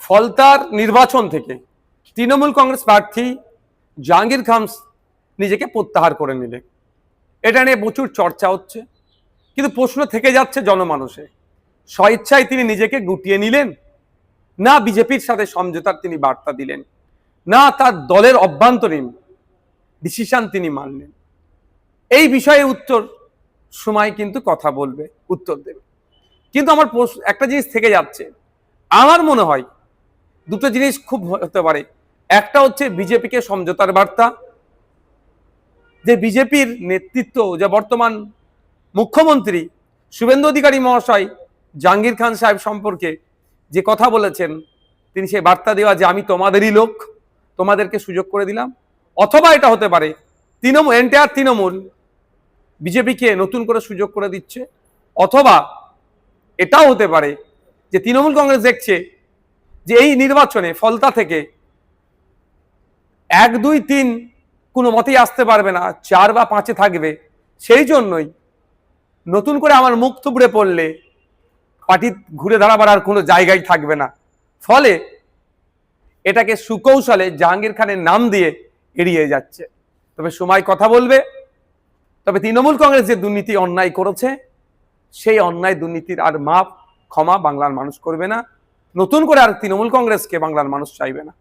ফলতার নির্বাচন থেকে তৃণমূল কংগ্রেস প্রার্থী জাহাঙ্গীর খান নিজেকে প্রত্যাহার করে নিলেন। এটা নিয়ে প্রচুর চর্চা হচ্ছে, কিন্তু প্রশ্ন থেকে যাচ্ছে জনমানসে, স্বেচ্ছায় তিনি নিজেকে গুটিয়ে নিলেন, না বিজেপির সাথে সমঝোতার তিনি বার্তা দিলেন, না তার দলের অভ্যন্তরীণ ডিসিশন তিনি মানলেন। এই বিষয়ে উত্তর সময় কিন্তু কথা বলবে, উত্তর দেবে। কিন্তু আমার একটা জিনিস থেকে যাচ্ছে, আমার মনে হয় দুটো জিনিস খুব হতে পারে। একটা হচ্ছে বিজেপিকে সমঝোতার বার্তা, যে বিজেপির নেতৃত্ব, যে বর্তমান মুখ্যমন্ত্রী শুভেন্দু অধিকারী মহাশয় জাহাঙ্গীর খান সাহেব সম্পর্কে যে কথা বলেছেন, তিনি সেই বার্তা দেওয়া যে আমি তোমাদেরই লোক, তোমাদেরকে সুযোগ করে দিলাম। অথবা এটা হতে পারে এন্টায়ার তৃণমূল বিজেপিকে নতুন করে সুযোগ করে দিচ্ছে। অথবা এটাও হতে পারে যে তৃণমূল কংগ্রেস দেখছে যে এই নির্বাচনে ফলতা থেকে 1, 2, 3 কোনো মতেই আসতে পারবে না, 4 বা 5-এ থাকবে। সেই জন্যই নতুন করে আমার মুখ থুবড়ে পড়লে পার্টি ঘুরে দাঁড়াবার আর কোনো জায়গায় থাকবে না। ফলে এটাকে সুকৌশলে জাহাঙ্গীর খানের নাম দিয়ে এড়িয়ে যাচ্ছে। তবে সময় কথা বলবে। তবে তৃণমূল কংগ্রেস যে দুর্নীতি অন্যায় করেছে, সেই অন্যায় দুর্নীতির আর মাপ ক্ষমা বাংলার মানুষ করবে না। নতুন করে আর তৃণমূল কংগ্রেসকে বাংলার মানুষ চাইবে না।